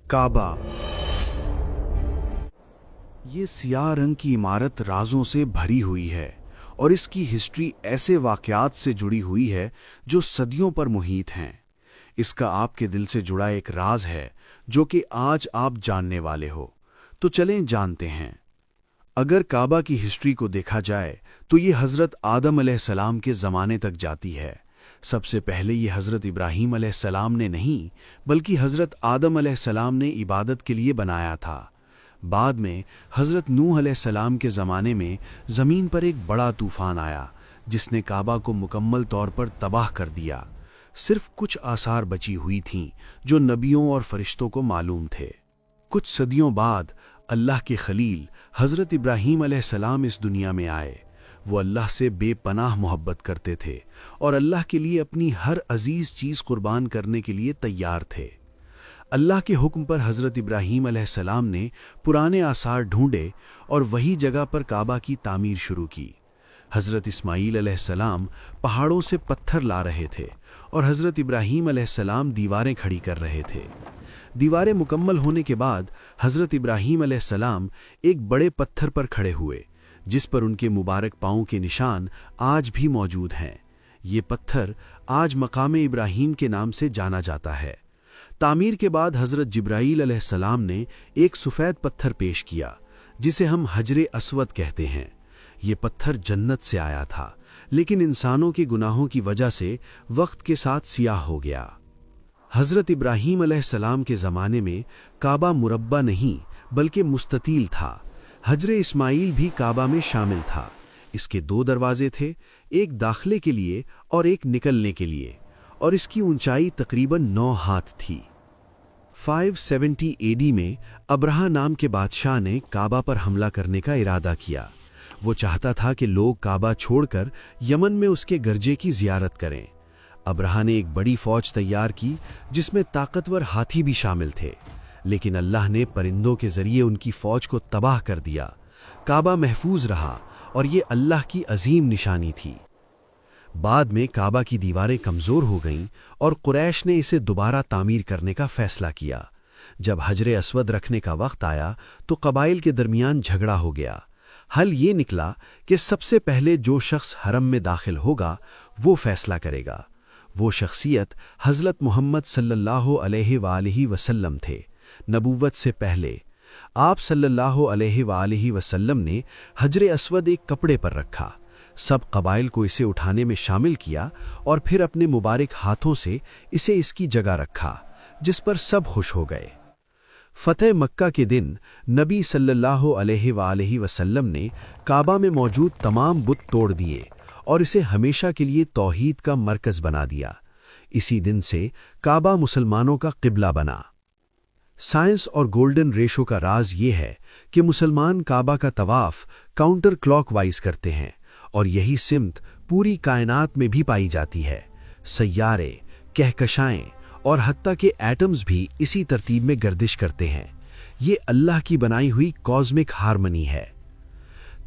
काबा। ये सियाह रंग की इमारत राजों से भरी हुई है और इसकी हिस्ट्री ऐसे वाक़यात से जुड़ी हुई है जो सदियों पर मुहित हैं। इसका आपके दिल से जुड़ा एक राज है जो कि आज आप जानने वाले हो। तो चलें जानते हैं। अगर काबा की हिस्ट्री को देखा जाए तो ये हज़रत आदम अलैहिस्सलाम के ज़माने तक जाती है। सबसे पहले ये हज़रत इब्राहीम अलैहिस्सलाम ने नहीं बल्कि हज़रत आदम अलैहिस्सलाम ने इबादत के लिए बनाया था। बाद में हज़रत नूह अलैहिस्सलाम के ज़माने में ज़मीन पर एक बड़ा तूफ़ान आया जिसने काबा को मुकम्मल तौर पर तबाह कर दिया। सिर्फ कुछ आसार बची हुई थीं जो नबियों और फरिश्तों को मालूम थे। कुछ सदियों बाद अल्लाह के खलील हज़रत इब्राहीम अलैहिस्सलाम इस दुनिया में आए। वो अल्लाह से बेपनाह मोहब्बत करते थे और अल्लाह के लिए अपनी हर अजीज़ चीज़ कुर्बान करने के लिए तैयार थे। अल्लाह के हुक्म पर हज़रत इब्राहीम अलैहिस्सलाम ने पुराने आसार ढूंढे और वही जगह पर काबा की तामीर शुरू की। हज़रत इस्माईल अलैहिस्सलाम पहाड़ों से पत्थर ला रहे थे और हज़रत इब्राहीम अलैहिस्सलाम दीवारें खड़ी कर रहे थे। दीवारें मुकम्मल होने के बाद हज़रत इब्राहीम अलैहिस्सलाम एक बड़े पत्थर पर खड़े हुए जिस पर उनके मुबारक पाँव के निशान आज भी मौजूद हैं। ये पत्थर आज मकाम इब्राहीम के नाम से जाना जाता है। तामीर के बाद हज़रत जिब्राईल अलैहिस्सलाम ने एक सफ़ेद पत्थर पेश किया जिसे हम हजरे अस्वद कहते हैं। ये पत्थर जन्नत से आया था लेकिन इंसानों के गुनाहों की वजह से वक्त के साथ सियाह हो गया। हज़रत इब्राहीम अलैहिस्सलाम के ज़माने में काबा मुरब्बा नहीं बल्कि मुस्ततील था। हजरे इस्माईल भी काबा में शामिल था। इसके दो दरवाजे थे, एक दाखिले के लिए और एक निकलने के लिए, और इसकी ऊंचाई तकरीबन 9 हाथ थी। 570 AD में अब्रहा नाम के बादशाह ने काबा पर हमला करने का इरादा किया। वो चाहता था कि लोग काबा छोड़कर यमन में उसके गर्जे की ज़ियारत करें। अब्रहा ने एक बड़ी फ़ौज तैयार की जिसमें ताकतवर हाथी भी शामिल थे, लेकिन अल्लाह ने परिंदों के ज़रिए उनकी फ़ौज को तबाह कर दिया। काबा महफूज रहा और ये अल्लाह की अजीम निशानी थी। बाद में काबा की दीवारें कमज़ोर हो गईं और कुरैश ने इसे दोबारा तामीर करने का फ़ैसला किया। जब हजरे अस्वद रखने का वक्त आया तो कबाइल के दरमियान झगड़ा हो गया। हल ये निकला कि सबसे पहले जो शख्स हरम में दाखिल होगा वो फ़ैसला करेगा। वो शख्सियत हज़रत मोहम्मद सल्लल्लाहु अलैहि वसल्लम थे। नबूवत से पहले आप सल्लल्लाहु अलैहि वसल्लम ने हजरे अस्वद एक कपड़े पर रखा। सब कबाइल को इसे उठाने में शामिल किया और फिर अपने मुबारक हाथों से इसे इसकी जगह रखा, जिस पर सब खुश हो गए। फ़तेह मक्का के दिन नबी सल्लल्लाहु अलैहि वसल्लम ने काबा में मौजूद तमाम बुत तोड़ दिए और इसे हमेशा के लिए तौहीद का मरकज़ बना दिया। इसी दिन से काबा मुसलमानों का क़िबला बना। साइंस और गोल्डन रेशो का राज ये है कि मुसलमान काबा का तवाफ़ काउंटर क्लॉकवाइज करते हैं और यही सिमत पूरी कायनात में भी पाई जाती है। सैयारे, कहकशाएं और हत्ता के एटम्स भी इसी तरतीब में गर्दिश करते हैं। ये अल्लाह की बनाई हुई कॉस्मिक हार्मनी है।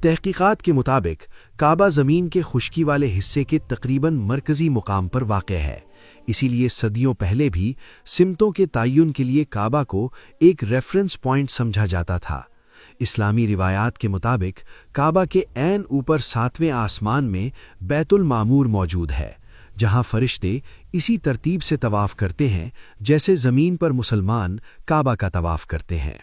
तहकीकात के मुताबिक काबा ज़मीन के खुश्की वाले हिस्से के तकरीबन मरकज़ी मुकाम पर वाक़ है। इसीलिए सदियों पहले भी सिमतों के तयन के लिए काबा को एक रेफरेंस पॉइंट समझा जाता था। इस्लामी रिवायात के मुताबिक काबा के ऐन ऊपर 7वें आसमान में बैतुल मामूर मौजूद है, जहां फरिश्ते इसी तरतीब से तवाफ़ करते हैं जैसे ज़मीन पर मुसलमान काबा का तवाफ़ करते हैं।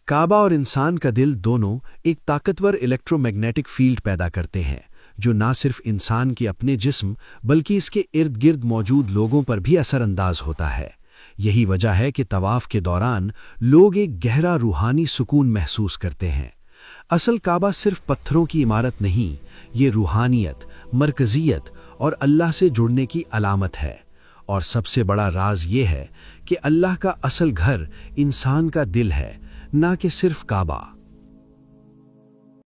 काबा और इंसान का दिल दोनों एक ताकतवर इलेक्ट्रोमैग्नेटिक फील्ड पैदा करते हैं जो ना सिर्फ इंसान के अपने जिस्म बल्कि इसके इर्द गिर्द मौजूद लोगों पर भी असरअंदाज होता है। यही वजह है कि तवाफ़ के दौरान लोग एक गहरा रूहानी सुकून महसूस करते हैं। असल काबा सिर्फ पत्थरों की इमारत नहीं, ये रूहानियत, मरकज़ियत और अल्लाह से जुड़ने की अलामत है। और सबसे बड़ा राज ये है कि अल्लाह का असल घर इंसान का दिल है, ना कि सिर्फ काबा।